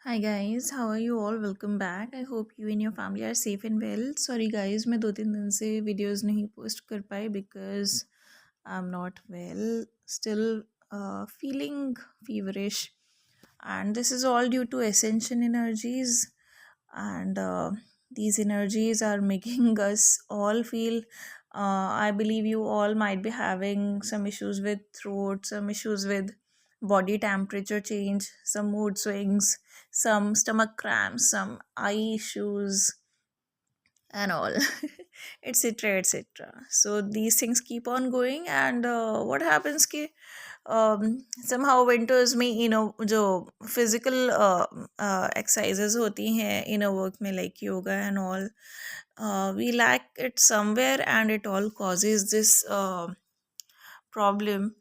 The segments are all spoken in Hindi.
Hi guys, how are you all? Welcome back. I hope you and your family are safe and well. Sorry guys, मैं 2-3 दिन से videos नहीं post कर पाई because I'm not well. Still feeling feverish, and this is all due to ascension energies, and these energies are making us all feel. I believe you all might be having some issues with throat, some issues with body temperature change, some mood swings, some stomach cramps, some eye issues, and all, etc., etc. So these things keep on going, and what happens ki somehow winters में जो physical exercises होती हैं inner work में like yoga and all, we lack it somewhere, and it all causes this problem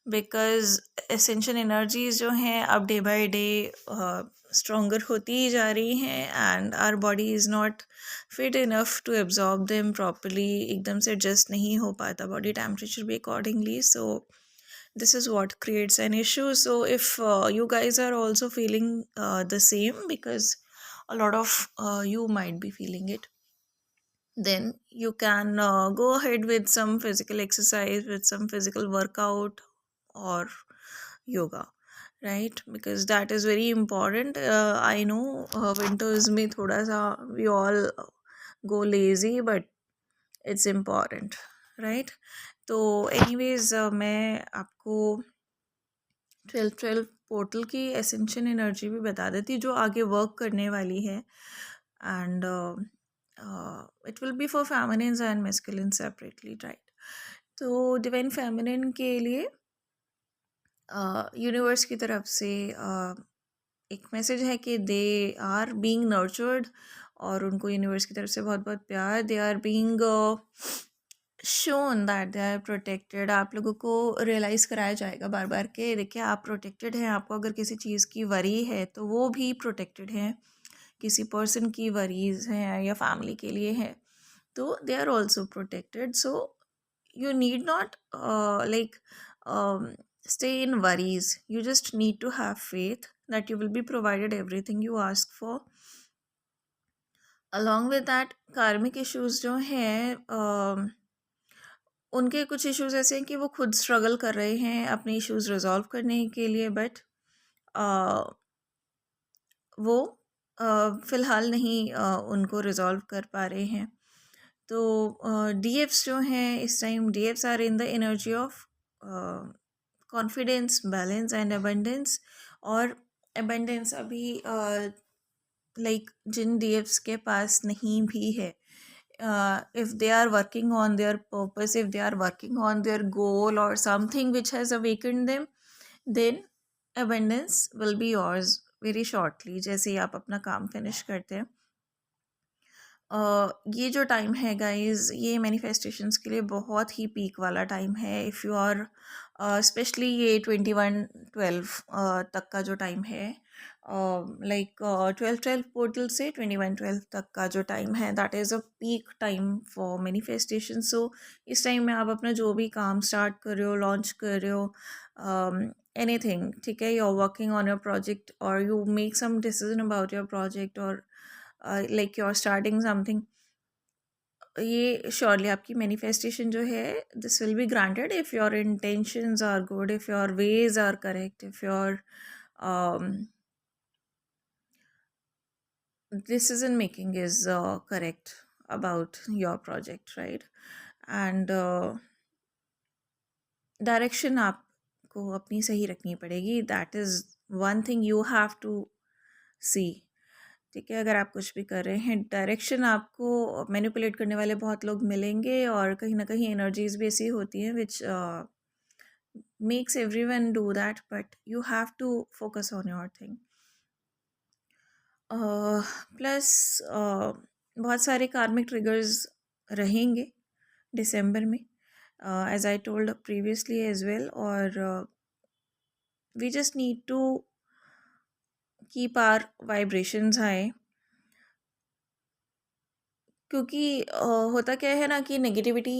because ascension energies जो हैं अब डे बाय डे स्ट्रोंगर होती ही जा रही हैं, and our body is not fit enough to absorb them properly. एकदम से एडजस्ट नहीं हो पाता बॉडी टेम्परेचर भी accordingly. So this is what creates an issue. So if you guys are also feeling the same, because a lot of you might be feeling it, then you can go ahead with some physical exercise, with some physical workout or yoga, right? Because that is very important. I know winters में थोड़ा सा we all go lazy, but it's important, right? तो anyways मैं आपको 12-12 पोर्टल की एसेंशियल एनर्जी भी बता देती जो आगे वर्क करने वाली है. And it will B for feminines and masculine separately, right? तो डिवाइन फेमिनिन के लिए यूनिवर्स की तरफ से एक मैसेज है कि दे आर बीइंग नर्चर्ड, और उनको यूनिवर्स की तरफ से बहुत बहुत प्यार. They are being shown that they are protected. आप लोगों को रियलाइज़ कराया जाएगा बार बार के देखिए आप प्रोटेक्टेड हैं. आपको अगर किसी चीज़ की वरी है तो वो भी प्रोटेक्टेड हैं. किसी पर्सन की वरीज हैं या फैमिली के लिए है तो they are also protected. So you need not like stay in worries. You just need to have faith that you will be provided everything you ask for. along with that, karmic issues जो हैं उनके कुछ इश्यूज ऐसे हैं कि वो खुद स्ट्रगल कर रहे हैं अपने इश्यूज रिजॉल्व करने के लिए, बट वो फ़िलहाल नहीं उनको रिजॉल्व कर पा रहे हैं. तो डीएफ्स जो हैं इस time, DFs are in the energy of confidence, balance and abundance. और अबंडेंस अभी लाइक जिन डीएफ्स के पास नहीं भी है, if they are working on their purpose, if they are working on their goal or something which has awakened them, then abundance will be yours very shortly. जैसे ही आप अपना काम फिनिश करते हैं, ये जो टाइम है गाइस, ये मैनिफेस्टेशंस के लिए बहुत ही पीक वाला टाइम है. इफ़ यू आर स्पेशली ये 21-12 तक का जो टाइम है, लाइक 12-12 पोर्टल से 21-12 तक का जो टाइम है, that is a peak time for manifestation. So इस टाइम में आप अपना जो भी काम स्टार्ट कर रहे हो, लॉन्च कर रहे हो, एनीथिंग, ठीक है, you are working on your project और you make some decision about your project, और like you are starting something, ये श्योरली आपकी मैनिफेस्टेशन जो है this will be granted if your intentions are good, if your ways are correct, if your decision making is correct about your project, right? And direction आपको अपनी सही रखनी पड़ेगी. That is one thing you have to see, ठीक है? अगर आप कुछ भी कर रहे हैं, डायरेक्शन आपको मैनिपुलेट करने वाले बहुत लोग मिलेंगे, और कहीं ना कहीं एनर्जीज भी ऐसी होती हैं which makes everyone do that, but you have to focus on your thing. Plus बहुत सारे कार्मिक ट्रिगर्स रहेंगे दिसंबर में, as I told previously as well, और we just need to keep our vibrations high. क्योंकि होता क्या है ना कि नेगेटिविटी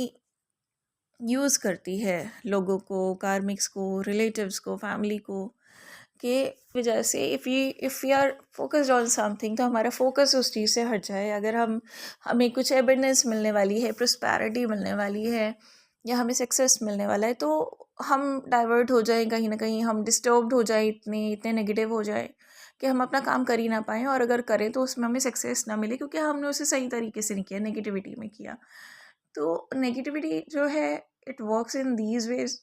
यूज़ करती है लोगों को, कार्मिक्स को, रिलेटिव्स को, फैमिली को, के वजह से if we are focused on something, तो हमारा फोकस उस चीज़ से हट जाए। अगर हमें कुछ एबंडेंस मिलने वाली है, प्रॉस्पेरिटी मिलने वाली है, या हमें सक्सेस मिलने वाला है, तो हम डाइवर्ट हो जाएं कहीं ना कहीं, हम डिस्टर्ब्ड हो जाए, इतने इतने नेगेटिव हो जाए कि हम अपना काम कर ही ना पाएँ, और अगर करें तो उसमें हमें सक्सेस ना मिले क्योंकि हमने उसे सही तरीके से नहीं किया, नेगेटिविटी में किया। तो नेगेटिविटी जो है, it works in these ways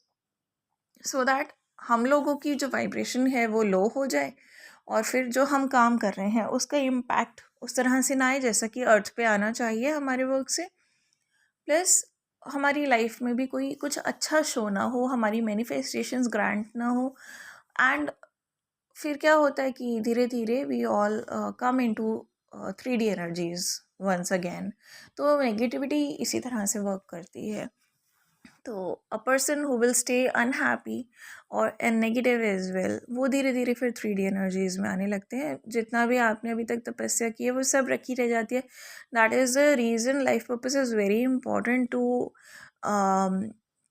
so that हम लोगों की जो वाइब्रेशन है वो लो हो जाए, और फिर जो हम काम कर रहे हैं उसका इम्पैक्ट उस तरह से ना आए जैसा कि अर्थ पे आना चाहिए हमारे वर्क से। प्लस हमारी लाइफ में भी कोई कुछ अच्छा शो ना हो, हमारी मैनिफेस्टेशंस ग्रांट ना हो, एंड फिर क्या होता है कि धीरे धीरे we all come into 3D energies once again. तो नेगेटिविटी इसी तरह से वर्क करती है। तो a person who will stay unhappy और एंड नेगेटिव एज वेल, वो धीरे धीरे फिर 3D एनर्जीज में आने लगते हैं। जितना भी आपने अभी तक तपस्या की है वो सब रखी रह जाती है। That is the reason life purpose is very important to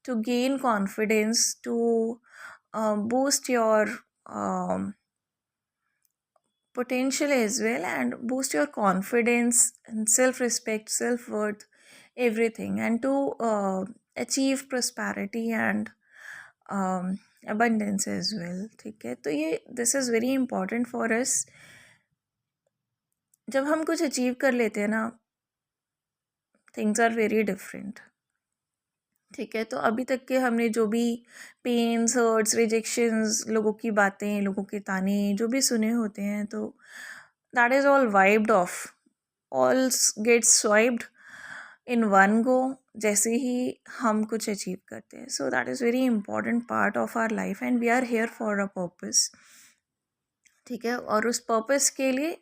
gain confidence, to boost your potential as well, and boost your confidence and self-respect, self-worth, everything, and to achieve prosperity and abundance as well। ठीक है, तो ये this is very important for us. जब हम कुछ अचीव कर लेते हैं ना, थिंग्स आर वेरी डिफरेंट। ठीक है, तो अभी तक के हमने जो भी पेन्स, हर्ट्स, रिजेक्शंस, लोगों की बातें, लोगों के ताने जो भी सुने होते हैं, तो that is all wiped off, all gets swiped in one go जैसे ही हम कुछ अचीव करते हैं। So that is very important part of our life and we are here for a purpose. ठीक है, और उस पर्पस के लिए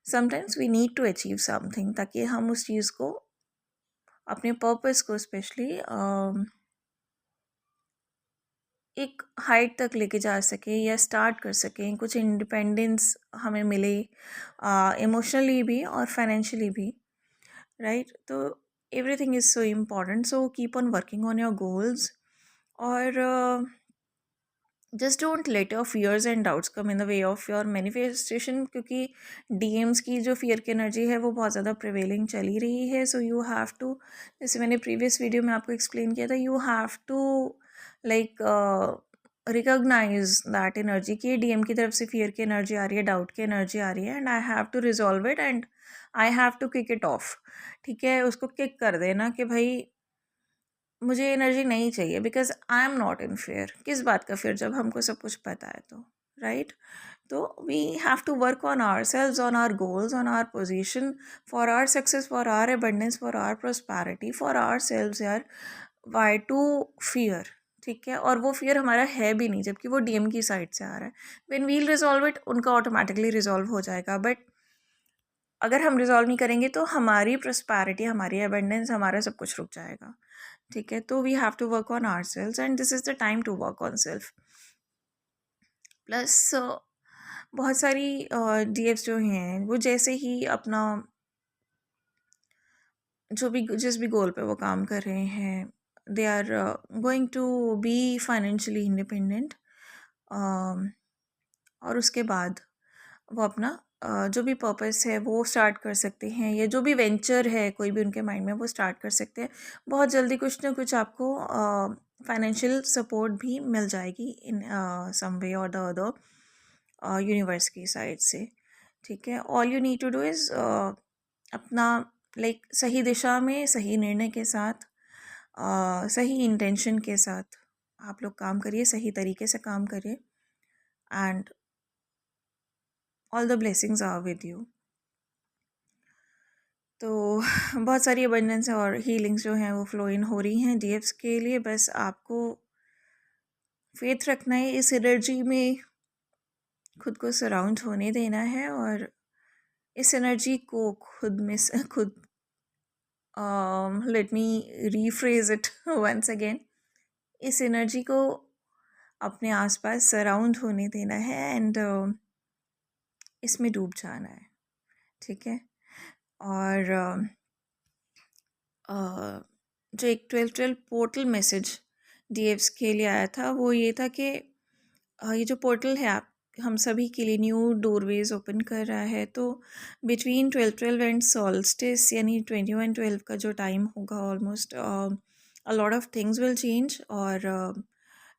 sometimes we need to achieve something, ताकि हम उस चीज़ को, अपने पर्पस को स्पेशली एक हाइट तक लेके जा सकें या स्टार्ट कर सकें, कुछ इंडिपेंडेंस हमें मिले, इमोशनली भी और फाइनेंशियली भी, राइट। तो everything is so important, so keep on working on your goals, और just don't let your fears and doubts come in the way of your manifestation, क्योंकि डीएम्स की जो फियर की एनर्जी है वो बहुत ज़्यादा प्रिवेलिंग चली रही है। सो यू हैव टू, जैसे मैंने प्रीवियस वीडियो में आपको एक्सप्लेन किया था, you have to like recognise that energy की डीएम की तरफ से फियर की एनर्जी आ रही है, डाउट की एनर्जी आ रही है, and I have to resolve it and I have to kick it off. ठीक है, उसको किक कर देना कि भाई मुझे एनर्जी नहीं चाहिए, because I am not in fair. किस बात का फेयर जब हमको सब कुछ पता है, तो राइट। तो we have to work on ourselves, on our goals, on our position, for our success, for our abundance, for our prosperity, for ourselves यार। Why to fear? ठीक है, और वो फियर हमारा है भी नहीं, जबकि वो डीएम की साइड से आ रहा है। व्हेन वील रिजॉल्व इट, उनका ऑटोमेटिकली रिजॉल्व हो जाएगा, बट अगर हम रिजॉल्व नहीं करेंगे तो हमारी प्रॉस्पेरिटी, हमारी अबंडेंस, हमारा सब कुछ रुक जाएगा। ठीक है, तो we have to work on our selves, and this is the time to work on self. Plus बहुत सारी डीएफ्स जो हैं वो जैसे ही अपना जो भी जिस भी गोल पे वो काम कर रहे हैं, they are going to be financially independent, और उसके बाद वो अपना जो भी पर्पस है वो स्टार्ट कर सकते हैं, या जो भी वेंचर है कोई भी उनके माइंड में वो स्टार्ट कर सकते हैं। बहुत जल्दी कुछ ना कुछ आपको फाइनेंशियल सपोर्ट भी मिल जाएगी इन सम वे और द अदर, यूनिवर्स की साइड से। ठीक है, all you need to do is अपना लाइक सही दिशा में, सही निर्णय के साथ, सही इंटेंशन के साथ आप लोग काम करिए, सही तरीके से काम करिए, and all the blessings are with you. तो बहुत सारी अबंडेंस और हीलिंग्स जो हैं वो फ्लो इन हो रही हैं डीएफ्स के लिए। बस आपको फेथ रखना है, इस एनर्जी में खुद को सराउंड होने देना है, और इस एनर्जी को खुद में खुद let me rephrase it once again, इस एनर्जी को अपने आसपास सराउंड होने देना है, एंड इसमें डूब जाना है। ठीक है, और जो एक 12-12 पोर्टल मैसेज डीएफ्स के लिए आया था वो ये था कि ये जो पोर्टल है हम सभी के लिए न्यू डोरवेज ओपन कर रहा है। तो बिटवीन 12/12 एंड सॉल्स्टिस यानी 21/12 का जो टाइम होगा, almost a lot of things will change, और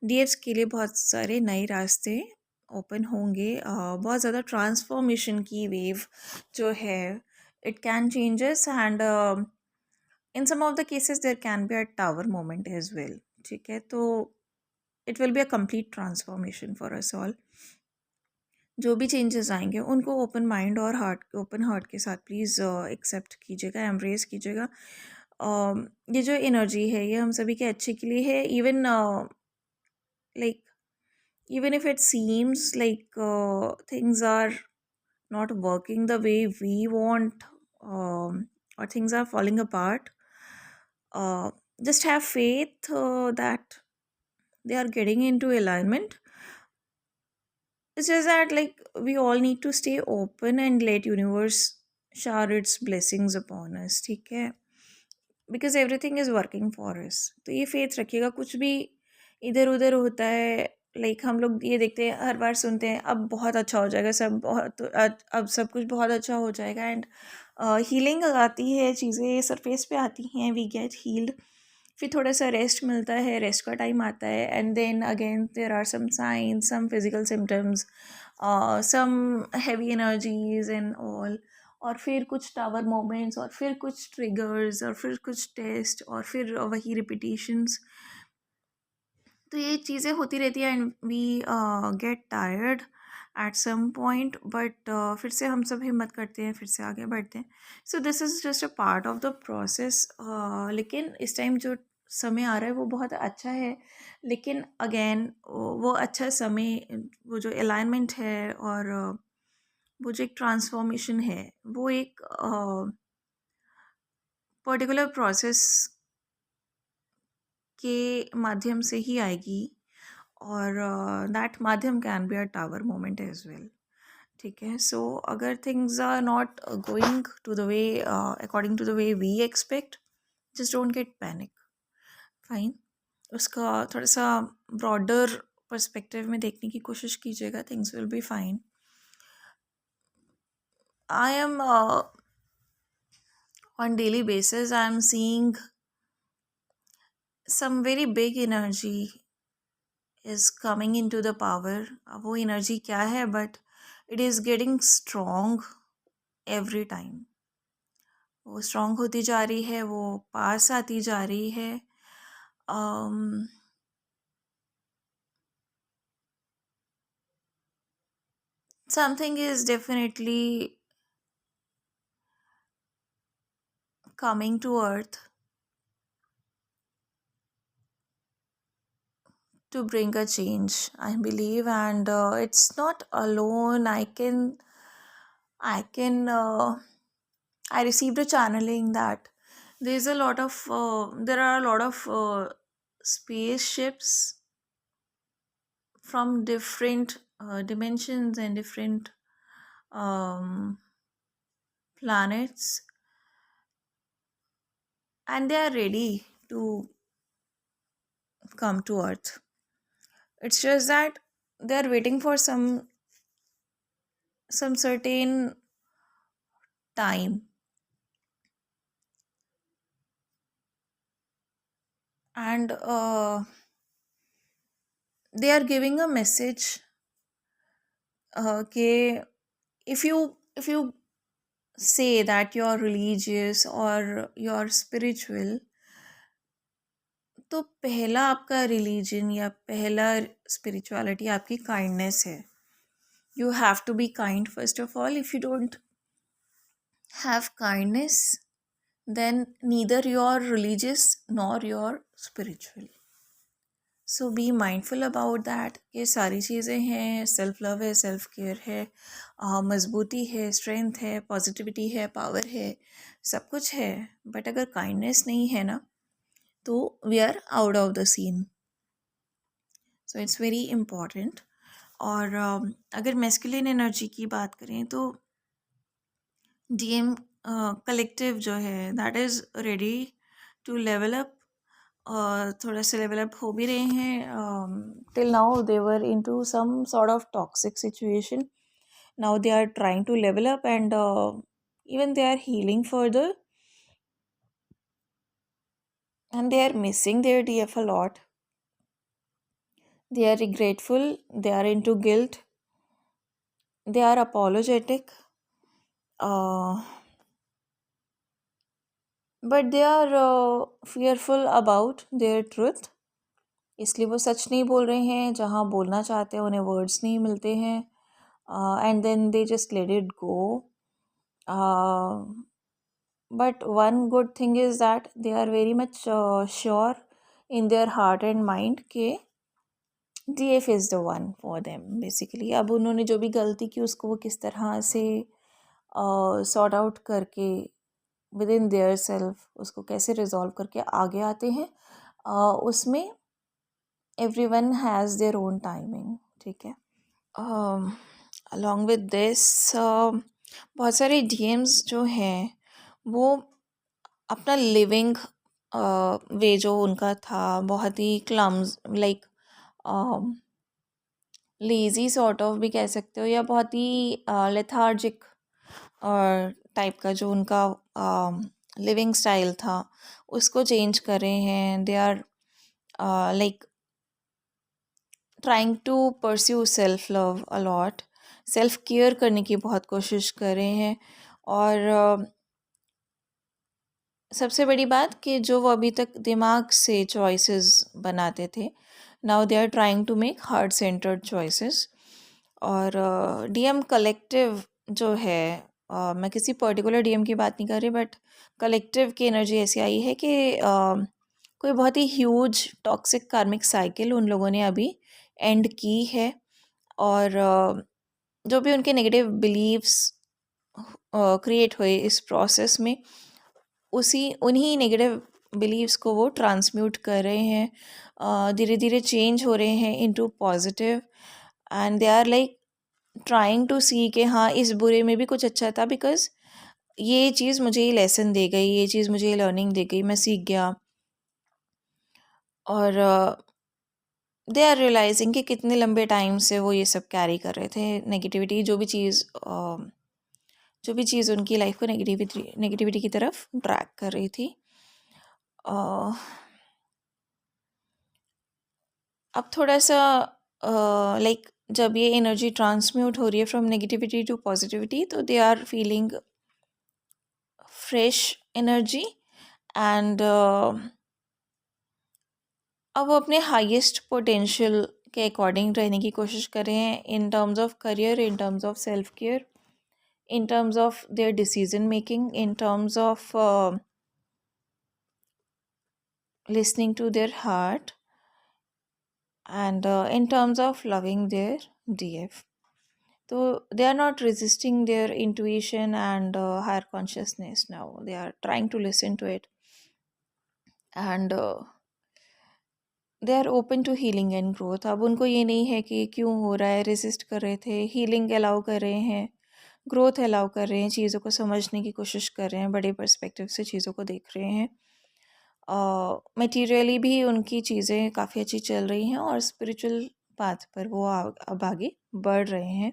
डीएफ्स के लिए बहुत सारे नए रास्ते ओपन होंगे। बहुत ज़्यादा ट्रांसफॉर्मेशन की वेव जो है, it can changes, and in some of the cases there can be a tower moment as well. ठीक है, तो it will be a complete transformation for us all. जो भी चेंजेस आएंगे उनको ओपन माइंड और ओपन हार्ट के साथ प्लीज़ एक्सेप्ट कीजिएगा, एम्ब्रेस कीजिएगा। ये जो एनर्जी है ये हम सभी के अच्छे के लिए है। Even like even if it seems like things are not working the way we want, or things are falling apart, uh, just have faith that they are getting into alignment. It's just that, like, we all need to stay open and let universe shower its blessings upon us, ठीक है, because everything is working for us. तो ये फेथ रखिएगा, कुछ भी इधर उधर होता है, लाइक हम लोग ये देखते हैं, हर बार सुनते हैं अब बहुत अच्छा हो जाएगा, सब बहुत अब सब कुछ बहुत अच्छा हो जाएगा, एंड हीलिंग आती है, चीज़ें सरफेस पे आती हैं, वी गेट हील्ड, फिर थोड़ा सा रेस्ट मिलता है, रेस्ट का टाइम आता है, and then again there are some signs, some physical symptoms, some heavy energies and all, और फिर कुछ टावर मोमेंट्स, और फिर कुछ ट्रिगर्स, और फिर कुछ टेस्ट, और फिर वही रिपीटेशंस। तो ये चीज़ें होती रहती है, and we get tired at some point, but फिर से हम सब हिम्मत करते हैं, फिर से आगे बढ़ते हैं। सो this is just a part of the process. लेकिन इस टाइम जो समय आ रहा है वो बहुत अच्छा है, लेकिन अगेन वो अच्छा समय, वो जो अलाइनमेंट है, और वो जो एक ट्रांसफॉर्मेशन है, वो एक पर्टिकुलर प्रोसेस के माध्यम से ही आएगी, और दैट माध्यम can be a tower moment as well. ठीक है, सो अगर things are not going to the way according to the way we expect, just don't get panic, fine. उसका थोड़ा सा ब्रॉडर पर्सपेक्टिव में देखने की कोशिश कीजिएगा, things will be fine. I am on daily basis, I am seeing some very big energy is coming into the power. अब वो energy क्या है, but it is getting strong every time. वो strong होती जा रही है, वो पास आती जा रही है। Something is definitely coming to earth to bring a change, I believe, and it's not alone. I received a channeling that there are a lot of spaceships from different dimensions and different um, planets, and they are ready to come to earth. It's just that they are waiting for some certain time, and they are giving a message, कि if you say that you're religious or you're spiritual, तो पहला आपका रिलीजन या पहला स्पिरिचुअलिटी आपकी काइंडनेस है। You have to be kind first of all. If you don't have kindness, then neither you're religious nor you're spiritual. So be mindful about that. ये सारी चीज़ें हैं, सेल्फ लव है, सेल्फ केयर है, मजबूती है, स्ट्रेंथ है, पॉजिटिविटी है, पावर है, सब कुछ है, बट अगर काइंडनेस नहीं है ना, तो we are out of the scene. So it's very important. और अगर मैस्कुलिन एनर्जी की बात करें, तो डीएम कलेक्टिव जो है, that is ready to level up थोड़ा से लेवल अप हो भी रहे हैं. Till now they were into some sort of toxic situation. Now they are trying to level up, and even they are healing further, and they are missing their DF a lot. They are regretful, they are into guilt, they are apologetic, uh, but they are fearful about their truth. इसलिए वो सच नहीं बोल रहे हैं, जहाँ बोलना चाहते हैं उन्हें वर्ड्स नहीं मिलते हैं, and then they just let it go. But one good thing is that they are very much sure in their heart and mind कि DF is the one for them basically. अब उन्होंने जो भी गलती की उसको वो किस तरह से सॉर्ट आउट करके विद इन देयर सेल्फ उसको कैसे रिजॉल्व करके आगे आते हैं, उसमें everyone has their own timing. ठीक है. अलॉन्ग विद दिस बहुत सारे DMs जो हैं वो अपना लिविंग वे जो उनका था बहुत ही clumsy like lazy sort of भी कह सकते हो, या बहुत ही लेथार्जिक और टाइप का जो उनका लिविंग स्टाइल था उसको चेंज कर रहे हैं. They are like trying to pursue self love a lot. Self care करने की बहुत कोशिश कर रहे हैं. और सबसे बड़ी बात कि जो वो अभी तक दिमाग से चॉइसेस बनाते थे, now they are trying to make heart centred choices. और DM कलेक्टिव जो है, मैं किसी पर्टिकुलर DM की बात नहीं कर रही, बट कलेक्टिव की एनर्जी ऐसी आई है कि कोई बहुत ही ह्यूज टॉक्सिक कार्मिक साइकिल उन लोगों ने अभी एंड की है. और जो भी उनके नेगेटिव बिलीव्स क्रिएट हुए इस प्रोसेस में, उन्हीं नेगेटिव बिलीव्स को वो ट्रांसम्यूट कर रहे हैं, धीरे धीरे चेंज हो रहे हैं into positive. And they are like trying to see कि हाँ इस बुरे में भी कुछ अच्छा था, बिकॉज ये चीज़ मुझे ये लेसन दे गई, ये चीज़ मुझे ये लर्निंग दे गई, मैं सीख गया. और दे आर रियलाइजिंग कि कितने लंबे टाइम से वो ये सब कैरी कर रहे थे, नेगेटिविटी, जो भी चीज़ उनकी लाइफ को नेगेटिविटी की तरफ ड्रैग कर रही थी. अब थोड़ा सा लाइक जब ये एनर्जी ट्रांसम्यूट हो रही है फ्रॉम नेगेटिविटी टू पॉजिटिविटी, तो they are feeling fresh energy. And अब वो अपने हाईएस्ट पोटेंशियल के अकॉर्डिंग रहने की कोशिश कर रहे हैं, in terms of career, in terms of self care, in terms of their decision making, in terms of listening to their heart, and in terms of loving their DF. So they are not resisting their intuition and higher consciousness now. They are trying to listen to it, and they are open to healing and growth. अब उनको ये नहीं है कि क्यों हो रहा है, रेजिस्ट कर रहे थे, हीलिंग अलाउ कर रहे हैं, ग्रोथ अलाउ कर रहे हैं, चीज़ों को समझने की कोशिश कर रहे हैं, बड़े पर्सपेक्टिव से चीज़ों को देख रहे हैं. मटीरियली भी उनकी चीज़ें काफ़ी अच्छी चल रही हैं, और स्पिरिचुअल पाथ पर वो अब आगे बढ़ रहे हैं.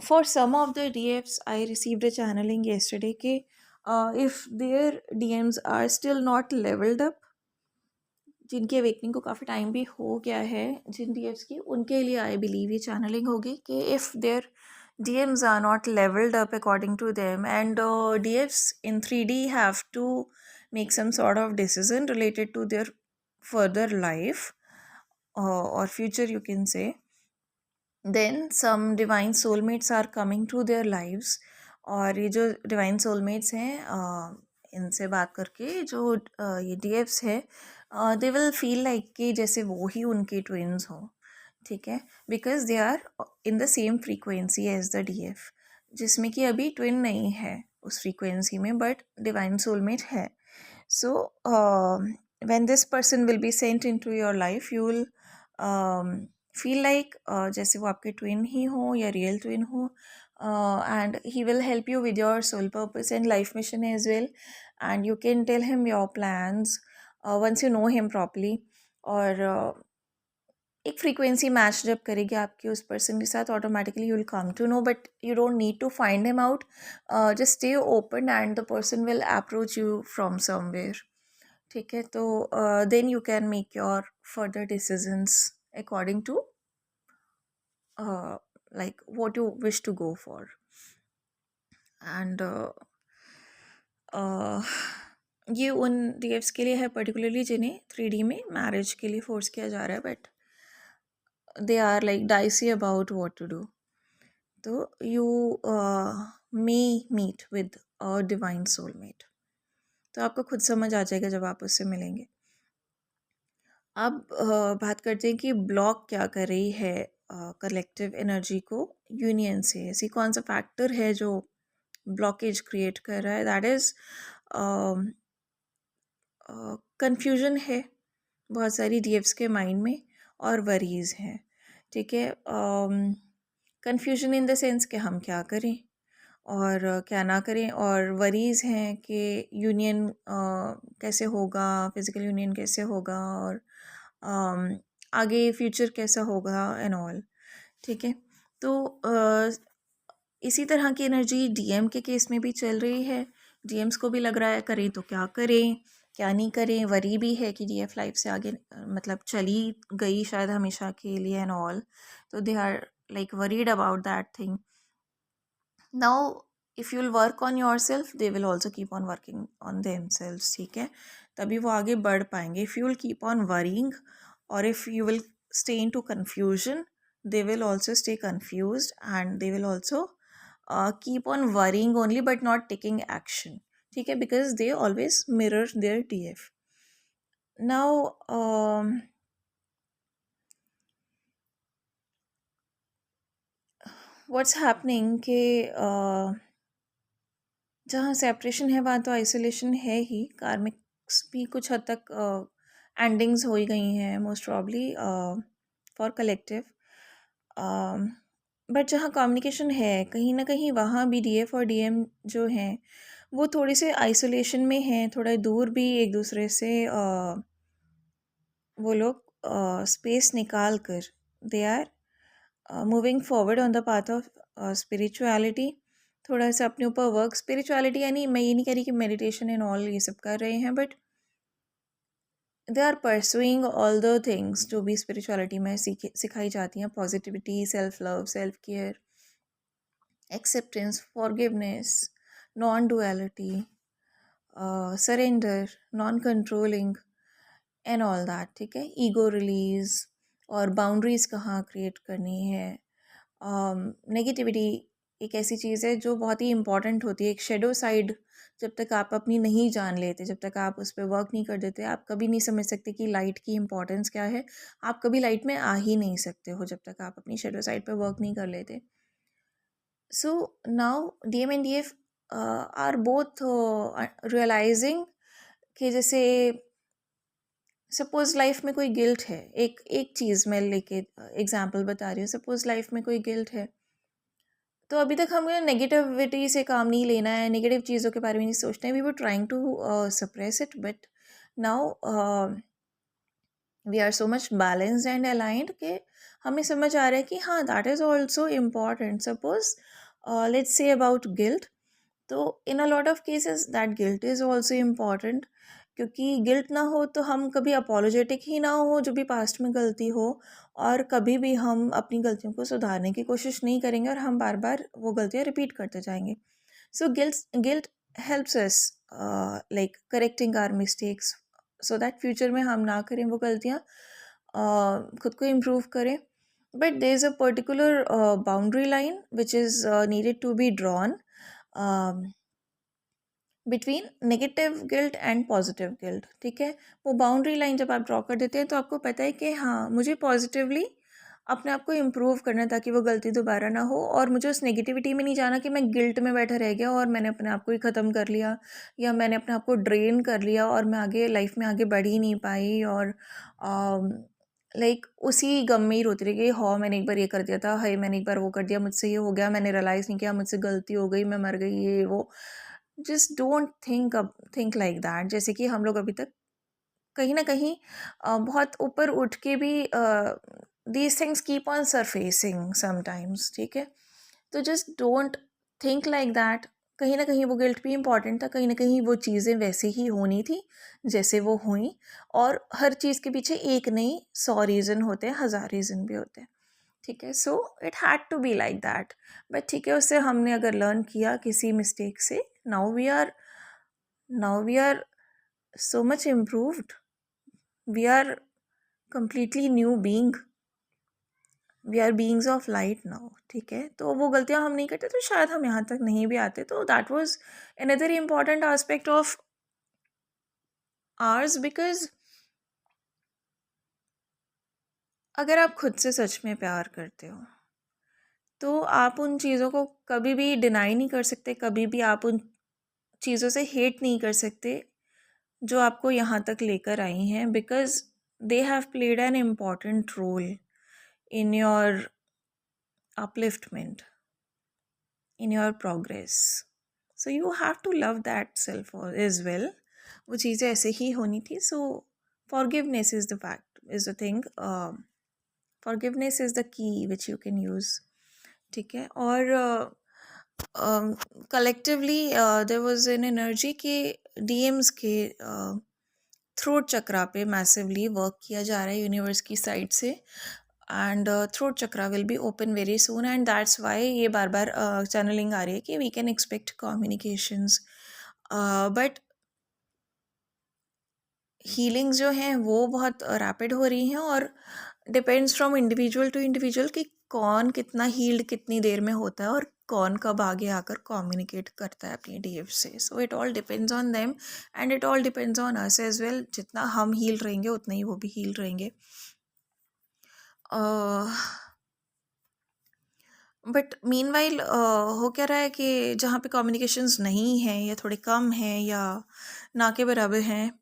For some of the DFs I received a channelling yesterday कि if there DMs are still not levelled up, जिनकी अवेकनिंग को काफ़ी टाइम भी हो गया है, जिन DFs की, उनके लिए आई बिलीव ये चैनलिंग होगी कि if there DMs are not leveled up according to them, and DFs in 3D have to make some sort of decision related to their further life, or future you can say, then some divine soulmates are coming to their lives. और ये जो डिवाइन सोलमेट्स हैं, इनसे बात करके जो ये DFs है, दे विल फील लाइक कि जैसे वो ही उनके ट्विन्स हों. ठीक है, because they are in the same frequency as the DF, जिसमें कि अभी ट्विन नहीं है उस फ्रीक्वेंसी में, बट डिवाइन सोलमेट है. So when this person will be sent into your life, you will feel like जैसे वो आपके ट्विन ही हो या रियल ट्विन हो, and he will help you with your soul purpose and life mission as well. And you can tell him your plans, once you know him properly, और एक फ्रीक्वेंसी मैच जब करेगी आपकी उस पर्सन के साथ, automatically you will come to know, but you don't need to find him out. Just stay open and the person will approach you from somewhere. ठीक है, तो then you can make your further decisions according to like what you wish to go for. And ये उन डीएफ्स के लिए है पर्टिकुलरली जिन्हें 3D में मैरिज के लिए फोर्स किया जा रहा है, but they are like dicey about what to do. तो you may meet with a divine soulmate. तो आपको खुद समझ आ जाएगा जब आप उससे मिलेंगे. अब बात करते हैं कि ब्लॉक क्या कर रही है कलेक्टिव एनर्जी को यूनियन से. ऐसी कौन सा फैक्टर है जो ब्लॉकेज क्रिएट कर रहा है? दैट इज़ कन्फ्यूजन है बहुत सारी डीएफ्स के माइंड में, और वरीज हैं. ठीक है, कन्फ्यूजन इन द सेंस कि हम क्या करें और क्या ना करें, और वरीज हैं कि यूनियन कैसे होगा, फिज़िकल यूनियन कैसे होगा, और आगे फ्यूचर कैसा होगा एंड ऑल. ठीक है, तो इसी तरह की एनर्जी डीएम के केस में भी चल रही है. डीएम्स को भी लग रहा है करें तो क्या करें, क्या नहीं करें. वरी भी है कि डीएफ लाइफ से आगे मतलब चली गई शायद हमेशा के लिए एंड ऑल. तो they are like worried about that thing. Now if you will work on yourself, they will also keep on working on themselves. ठीक है, तभी वो आगे बढ़ पाएंगे. If you will keep on worrying, और if you will stay into confusion, they will also stay confused, and they will also keep on worrying only but not taking action. ठीक है, because they always mirror their DF. Now what's happening कि जहाँ सेपरेशन है वहाँ तो आइसोलेशन है ही. कार्मिक्स भी कुछ हद तक एंडिंग्स हो ही गई हैं most probably for collective. But जहाँ कम्युनिकेशन है कहीं ना कहीं, वहाँ भी डीएफ और डीएम जो हैं वो थोड़े से आइसोलेशन में हैं, थोड़ा दूर भी एक दूसरे से. वो लोग स्पेस निकाल कर they are moving forward on the path of spirituality. थोड़ा सा अपने ऊपर वर्क. स्पिरिचुअलिटी यानी मैं ये नहीं कह रही कि मेडिटेशन एंड ऑल ये सब कर रहे हैं, but they are pursuing all the things जो भी स्पिरिचुअलिटी में सिखाई जाती हैं. Positivity, self love, self care, acceptance, forgiveness, non duality, surrender, non controlling and all that. ठीक है, ईगो रिलीज, और बाउंड्रीज कहाँ क्रिएट करनी है. नेगेटिविटी एक ऐसी चीज़ है जो बहुत ही इम्पॉर्टेंट होती है. एक शेडो साइड जब तक आप अपनी नहीं जान लेते, जब तक आप उस पर वर्क नहीं कर देते, आप कभी नहीं समझ सकते कि लाइट की इम्पोर्टेंस क्या है. आप कभी लाइट में आ ही नहीं सकते हो जब तक आप अपनी शेडो साइड पे वर्क नहीं कर लेते. So now DM and DF are both realising कि जैसे सपोज लाइफ में कोई गिल्ट है. एक एक चीज़ मैं लेके एग्जांपल बता रही हूँ. सपोज लाइफ में कोई गिल्ट है, तो अभी तक हमें नेगेटिविटी से काम नहीं लेना है, नेगेटिव चीज़ों के बारे में नहीं सोचना है. We were trying to suppress it, but now we are so much balanced and aligned कि हमें समझ आ रहा है कि हाँ, that is also important. Suppose let's say about guilt, तो in a lot of cases that guilt is also important. क्योंकि गिल्ट ना हो तो हम कभी अपोलोजेटिक ही ना हो जो भी पास्ट में गलती हो, और कभी भी हम अपनी गलतियों को सुधारने की कोशिश नहीं करेंगे, और हम बार बार वो गलतियाँ रिपीट करते जाएंगे. So guilt helps us like correcting our mistakes, so that future में हम ना करें वो गलतियाँ, खुद को इम्प्रूव करें. But there is a particular boundary line which is needed to be drawn between negative guilt and positive guilt. ठीक है, वो बाउंड्री लाइन जब आप ड्रॉ कर देते हैं तो आपको पता है कि हाँ, मुझे पॉजिटिवली अपने आप को इम्प्रूव करना है ताकि वो गलती दोबारा ना हो, और मुझे उस नेगेटिविटी में नहीं जाना कि मैं गिल्ट में बैठा रह गया और मैंने अपने आप को ही ख़त्म कर लिया, या मैंने अपने आप को ड्रेन कर लिया और मैं आगे लाइफ में आगे बढ़ ही नहीं पाई, और लाइक उसी गम में ही रोती रह गई. हाँ, मैंने एक बार ये कर दिया था, हाय मैंने एक बार वो कर दिया, मुझसे ये हो गया, मैंने रियलाइज़ नहीं किया, मुझसे गलती हो गई, मैं मर गई, ये वो. Just don't think like that. जैसे कि हम लोग अभी तक कहीं ना कहीं बहुत ऊपर उठ के भी these things keep on surfacing sometimes, ठीक है। तो just don't think like that. कहीं ना कहीं वो गिल्ट भी इम्पॉर्टेंट था, कहीं ना कहीं वो चीज़ें वैसे ही होनी थी जैसे वो हुई। और हर चीज़ के पीछे एक नहीं 100 रीज़न होते हैं, 1000 रीज़न भी होते हैं, ठीक है। So it had to be like that. But ठीक है, उससे हमने अगर लर्न किया किसी मिस्टेक से, now we are so much improved. We are completely new being. We are beings of light now, ठीक है। तो वो गलतियां हम नहीं करते तो शायद हम यहाँ तक नहीं भी आते। तो that was another important aspect of ours, because अगर आप खुद से सच में प्यार करते हो तो आप उन चीज़ों को कभी भी डिनाई नहीं कर सकते, कभी भी आप उन चीज़ों से हेट नहीं कर सकते जो आपको यहाँ तक लेकर आई हैं, because they have played an important role in your upliftment, in your progress. So you have to love that self as well. वो चीज़ें ऐसे ही होनी थी. So forgiveness is the fact, is the thing. Forgiveness is the key which you can use, ठीक है। और collectively there was an energy के DMs के थ्रोट चक्रा पे मैसिवली वर्क किया जा रहा है यूनिवर्स की साइड से, and throat chakra will be open very soon, and that's why ये बार बार चैनलिंग आ रही है कि we can expect communications. But healings जो हैं वो बहुत रैपिड हो रही हैं, और depends from individual to individual कि कौन कितना हील्ड कितनी देर में होता है, और कौन कब आगे आकर कम्युनिकेट करता है अपनी डीएफ से। So it all depends on them, and it all depends on us as well. जितना हम हील रहेंगे उतना ही वो भी हील रहेंगे। बट मीनवाइल हो क्या रहा है कि जहाँ पे कम्युनिकेशंस नहीं हैं या थोड़े कम हैं या ना के बराबर हैं,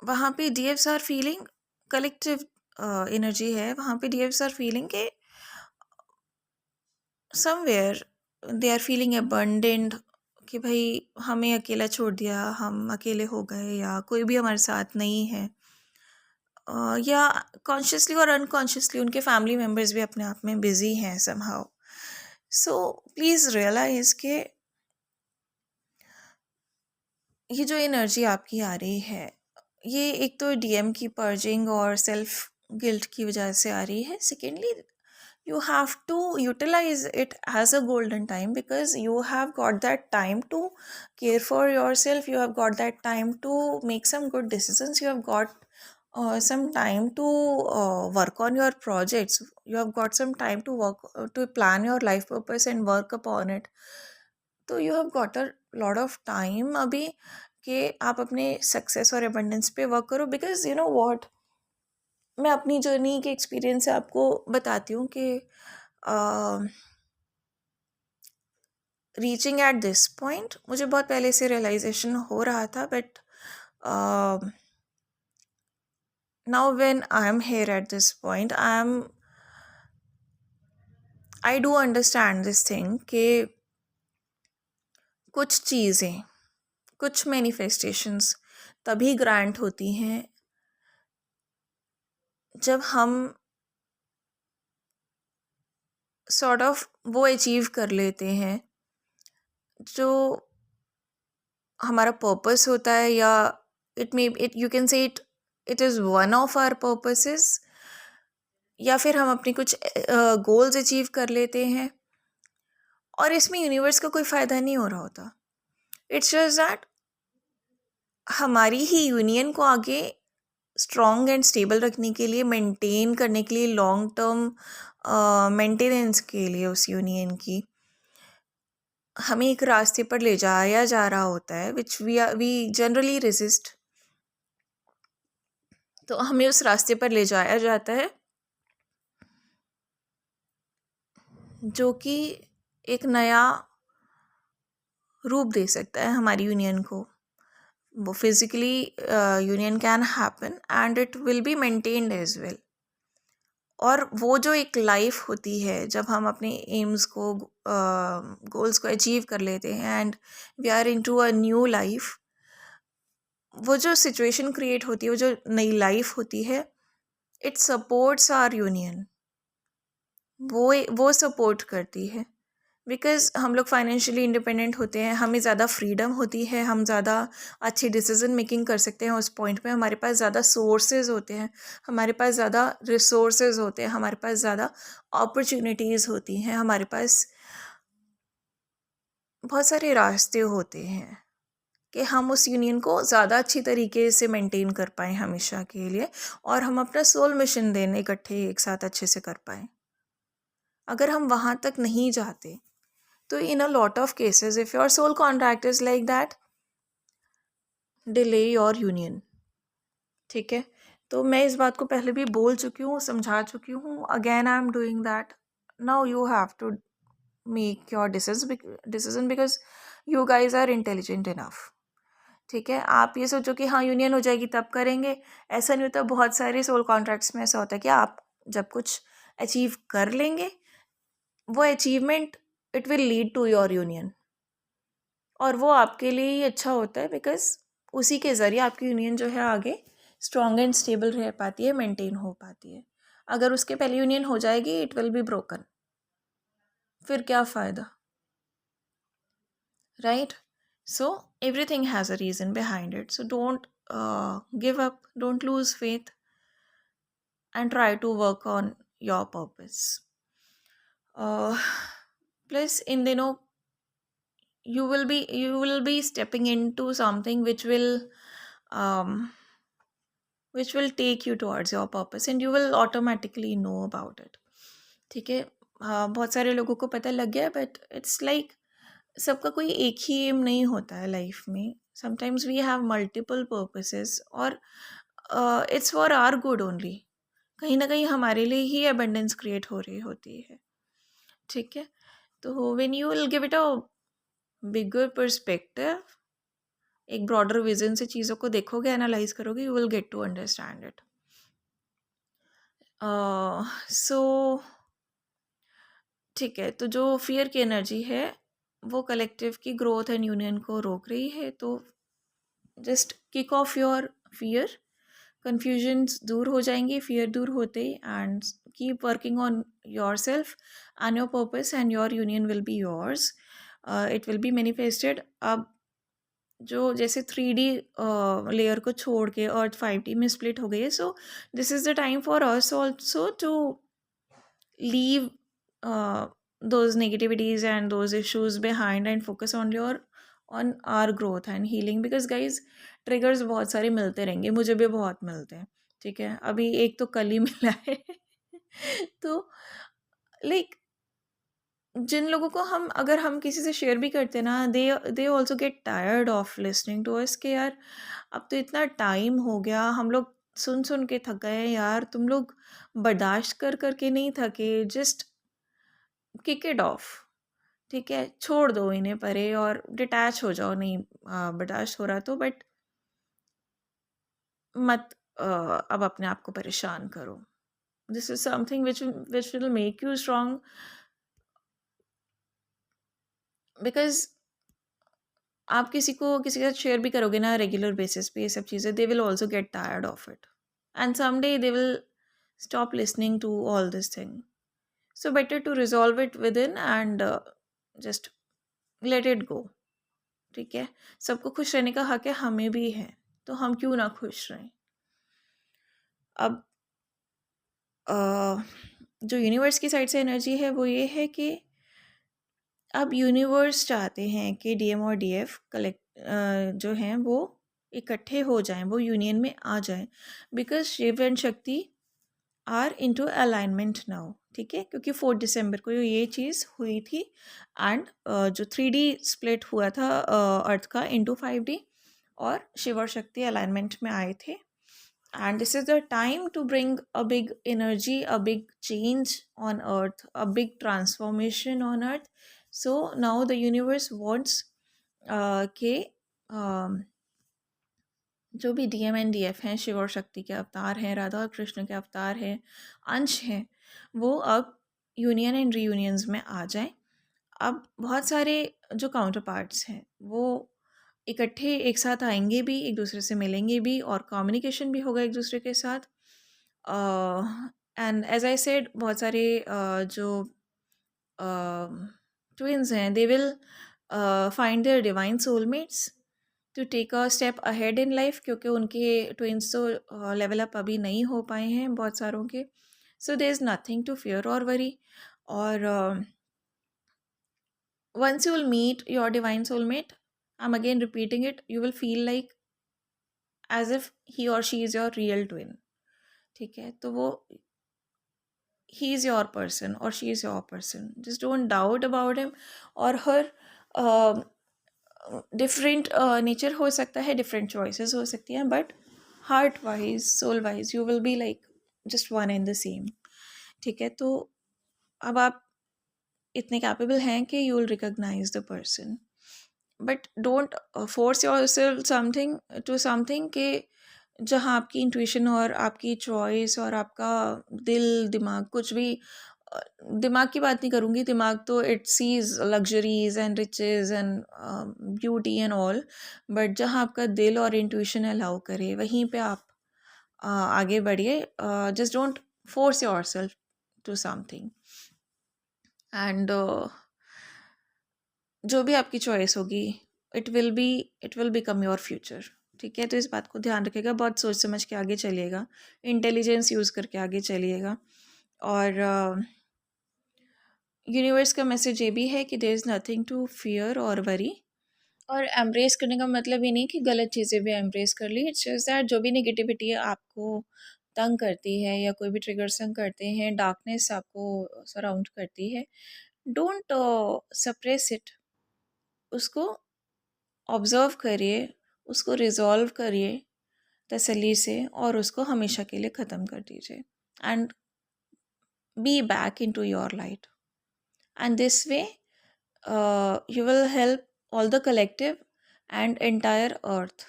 वहाँ पे DFs are feeling, collective energy है वहाँ पे, डीएफ्स आर फीलिंग के somewhere they are feeling abundant, कि भाई हमें अकेला छोड़ दिया, हम अकेले हो गए, या कोई भी हमारे साथ नहीं है। या कॉन्शियसली और अनकॉन्शियसली उनके फैमिली मेम्बर्स भी अपने आप में बिजी हैं समहाउ। सो प्लीज़ रियलाइज़ के ये जो एनर्जी आपकी आ रही है, ये एक तो डीएम की पर्जिंग और सेल्फ गिल्ट की वजह से आ रही है। Secondly, you have to utilize it as a golden time, because you have got that time to care for yourself, you have got that time to make some good decisions, you have got some time to work on your projects, you have got some time to work to plan your life purpose and work upon it. तो you have got a lot of time अभी कि आप अपने सक्सेस और एबंडेंस पे वर्क करो, बिकॉज यू नो व्हाट, मैं अपनी जर्नी के एक्सपीरियंस से आपको बताती हूँ कि रीचिंग एट दिस पॉइंट मुझे बहुत पहले से रियलाइजेशन हो रहा था, but now when I am here at this point I do understand this thing कि कुछ चीज़ें, कुछ मैनिफेस्टेशंस तभी ग्रांट होती हैं जब हम सॉर्ट ऑफ वो अचीव कर लेते हैं जो हमारा पर्पस होता है, या it you can say it is one of our purposes, या फिर हम अपनी कुछ गोल्स अचीव कर लेते हैं और इसमें यूनिवर्स का कोई फ़ायदा नहीं हो रहा होता। इट्स जस्ट दैट हमारी ही यूनियन को आगे स्ट्रॉन्ग एंड स्टेबल रखने के लिए, मेंटेन करने के लिए, लॉन्ग टर्म मेंटेनेंस के लिए उस यूनियन की हमें एक रास्ते पर ले जाया जा रहा होता है, विच वी जनरली रेजिस्ट। तो हमें उस रास्ते पर ले जाया जाता है जो कि एक नया रूप दे सकता है हमारी यूनियन को। वो physically union can happen and it will be maintained as well. और वो जो एक लाइफ होती है जब हम अपने एम्स को, गोल्स को अचीव कर लेते हैं, and we are into a new life, वो जो सिचुएशन क्रिएट होती है, वो जो नई लाइफ होती है, इट सपोर्ट्स आवर यूनियन। वो सपोर्ट करती है, बिकॉज़ हम लोग फाइनेंशियली इंडिपेंडेंट होते हैं, हमें ज़्यादा फ्रीडम होती है, हम ज़्यादा अच्छी डिसीजन मेकिंग कर सकते हैं। उस पॉइंट पे हमारे पास ज़्यादा सोर्सेज होते हैं, हमारे पास ज़्यादा रिसोर्सेज होते हैं, हमारे पास ज़्यादा अपॉर्चुनिटीज़ होती हैं, हमारे पास बहुत सारे रास्ते होते हैं कि हम उस यूनियन को ज़्यादा अच्छी तरीके से मेंटेन कर पाएँ हमेशा के लिए, और हम अपना सोल मिशन देन इकट्ठे एक साथ अच्छे से कर पाएँ। अगर हम वहाँ तक नहीं जाते, तो in a lot of cases, if your soul contract is like that, delay your union। ठीक है, तो मैं इस बात को पहले भी बोल चुकी हूँ, समझा चुकी हूँ, again I am doing that. Now you have to make your decision because you guys are intelligent enough. ठीक है, आप ये सोचो कि हाँ यूनियन हो जाएगी तब करेंगे, ऐसा नहीं होता। बहुत सारे सोल कॉन्ट्रैक्ट्स में ऐसा होता है कि आप जब कुछ अचीव कर लेंगे, वो achievement it will lead to your union, और वो आपके लिए ही अच्छा होता है बिकॉज उसी के ज़रिए आपकी यूनियन जो है आगे स्ट्रॉन्ग एंड स्टेबल रह पाती है, मेंटेन हो पाती है। अगर उसके पहले यूनियन हो जाएगी, इट विल बी ब्रोकन, फिर क्या फ़ायदा, right? So everything has a reason behind it, so don't give up, don't lose faith, and try to work on your purpose. Plus इन दिनों you will be stepping into something um, which will take you towards your purpose and you will automatically know about it। ठीक है, बहुत सारे लोगों को पता लग गया, बट इट्स लाइक सबका कोई एक ही एम नहीं होता है लाइफ में। Sometimes we have multiple purposes, और it's for our good only. कहीं ना कहीं हमारे लिए ही अबंडेंस क्रिएट हो रही होती है। ठीक है, तो when you will give it a bigger perspective, एक ब्रॉडर विजन से चीज़ों को देखोगे, एनालाइज करोगे, you will get to understand it. So ठीक है, तो जो फियर की एनर्जी है वो कलेक्टिव की ग्रोथ एंड यूनियन को रोक रही है, तो just kick off your fear. Confusions दूर हो जाएंगी फियर दूर होते ही, and keep working on yourself and your purpose, and your union will be yours, it will be manifested. अब जो जैसे 3D लेयर को छोड़ के अर्थ 5D में स्प्लिट हो गई है, so this is the time for us also to leave those negativities and those issues behind and focus on our growth and healing, because guys triggers बहुत सारे मिलते रहेंगे, मुझे भी बहुत मिलते हैं। ठीक है, अभी एक तो कल ही मिला है तो लाइक जिन लोगों को हम अगर हम किसी से शेयर भी करते ना, they also get tired of listening to us कि यार अब तो इतना टाइम हो गया, हम लोग सुन सुन के थक गए हैं यार, तुम लोग बर्दाश्त कर करके नहीं थके, जस्ट किक इट ऑफ। ठीक है, छोड़ दो इन्हें परे और डिटैच हो जाओ। नहीं बर्दाश्त हो रहा तो बट मत अब अपने आप को परेशान करो। This is something which will make you strong, because आप किसी के साथ शेयर भी करोगे ना रेगुलर बेसिस पे ये सब चीज़ें, they will also get tired of it and someday they will stop listening to all this thing. So better to resolve it within and just let it go. ठीक है, सबको खुश रहने का हक है, हमें भी है, तो हम क्यों ना खुश रहें। अब जो यूनिवर्स की साइड से एनर्जी है वो ये है कि अब यूनिवर्स चाहते हैं कि डीएम और डीएफ कलेक्ट जो हैं वो इकट्ठे हो जाएं, वो यूनियन में आ जाएं, बिकॉज शिव एंड शक्ति आर इनटू अलाइनमेंट नाउ। ठीक है, क्योंकि 4 दिसंबर को ये चीज़ हुई थी, एंड जो 3D स्प्लिट हुआ था अर्थ का इनटू 5D, और शिव और शक्ति अलाइनमेंट में आए थे, and this is the time to bring a big energy, a big change on earth, a big transformation on earth। So now the universe wants के जो भी डीएम एंड डीएफ हैं, शिव और शक्ति के अवतार हैं, राधा और कृष्ण के अवतार हैं, अंश हैं, वो अब यूनियन एंड रीयूनियंस में आ जाएं। अब बहुत सारे जो काउंटर पार्ट्स हैं वो इकट्ठे एक साथ आएंगे भी, एक दूसरे से मिलेंगे भी, और कम्युनिकेशन भी होगा एक दूसरे के साथ। एंड एज आई सेड, बहुत सारे जो ट्विन्स हैं, they will find their divine soulmates to take a step ahead in life, क्योंकि उनके ट्विन्स तो लेवल अप अभी नहीं हो पाए हैं बहुत सारों के। So there is nothing to fear और वरी। और once you will meet your divine soulmate, I'm again repeating it, you will feel like as if he or she is your real twin. ठीक है, तो वो he is your person or she is your person. Just don't doubt about him or her. Different nature हो सकता है, डिफरेंट चॉइसेस हो सकती हैं, but heart wise, soul wise, you will be like just one and the same. ठीक है, तो अब आप इतने कैपेबल हैं कि you will recognise the person, but don't force yourself something to something के जहाँ आपकी इंट्यूशन और आपकी चॉइस और आपका दिल दिमाग कुछ भी, दिमाग की बात नहीं करूँगी, दिमाग तो it sees luxuries and riches and beauty and all, but जहाँ आपका दिल और इंट्यूशन अलाउ करे वहीं पे आप आगे बढ़िए। Just don't force yourself to something, and जो भी आपकी चॉइस होगी it will become your future. ठीक है, तो इस बात को ध्यान रखिएगा, बहुत सोच समझ के आगे चलिएगा, इंटेलिजेंस यूज़ करके आगे चलिएगा। और यूनिवर्स का मैसेज ये भी है कि there is nothing to fear और वरी। और एम्ब्रेस करने का मतलब ये नहीं कि गलत चीज़ें भी एम्ब्रेस कर ली, इट्स जस्ट दैट जो भी नेगेटिविटी आपको तंग करती है या कोई भी ट्रिगर तंग करते हैं, डार्कनेस आपको सराउंड करती है, डोंट सप्रेस इट, उसको ऑब्ज़र्व करिए, उसको रिज़ॉल्व करिए तसल्ली से, और उसको हमेशा के लिए ख़त्म कर दीजिए and be back into your light. And this way you will help all the collective and entire earth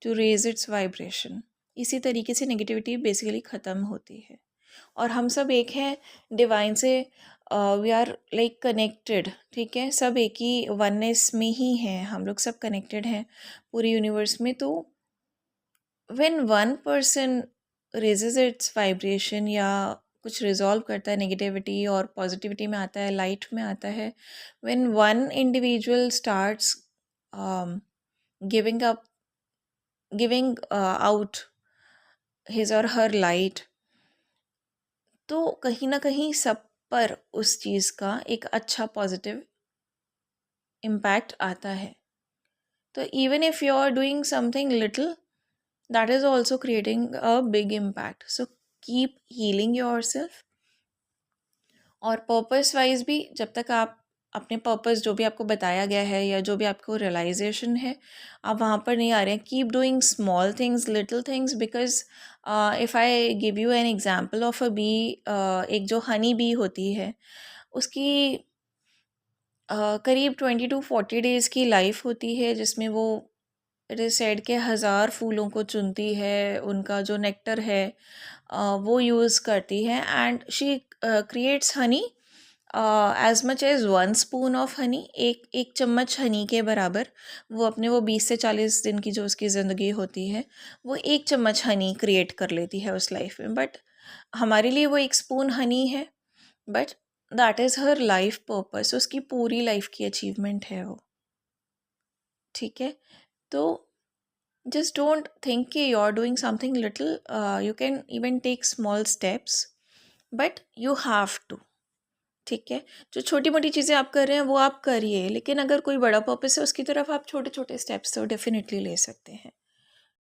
to raise its vibration। इसी तरीके से नेगेटिविटी बेसिकली ख़त्म होती है, और हम सब एक हैं डिवाइन से, वी आर लाइक कनेक्टेड। ठीक है, सब एक ही वननेस में ही हैं, हम लोग सब कनेक्टेड हैं पूरे यूनिवर्स में। तो when one person raises it's vibration या कुछ रिजॉल्व करता है नेगेटिविटी और पॉजिटिविटी में आता है, लाइट में आता है, when one individual starts giving out his और हर लाइट, तो कहीं ना कहीं सब पर उस चीज़ का एक अच्छा पॉजिटिव इम्पैक्ट आता है। तो even if you are doing something little, that is also creating a big impact. So keep healing yourself। और पर्पस वाइज भी, जब तक आप अपने पर्पस जो भी आपको बताया गया है या जो भी आपको रियलाइजेशन है, आप वहाँ पर नहीं आ रहे हैं, keep doing small things, little things, because if I give you an example of a bee, एक जो हनी बी होती है, उसकी करीब 20 to 40 days की लाइफ होती है, जिसमें वो इट इज़ सेड के 1000 फूलों को चुनती है, उनका जो नेक्टर है वो यूज़ करती है, and she creates honey as much as 1 spoon of honey, एक चम्मच हनी के बराबर वो अपने वो 20 से 40 दिन की जो उसकी ज़िंदगी होती है, वो 1 चम्मच हनी क्रिएट कर लेती है उस लाइफ में। बट हमारे लिए वो 1 spoon हनी है, but that is her life purpose, उसकी पूरी लाइफ की अचीवमेंट है वो। ठीक है, तो just don't think you're doing something little, you can even take small steps, but you have to। ठीक है, जो छोटी मोटी चीज़ें आप कर रहे हैं वो आप करिए, लेकिन अगर कोई बड़ा पर्पस है उसकी तरफ आप छोटे छोटे स्टेप्स तो डेफिनेटली ले सकते हैं।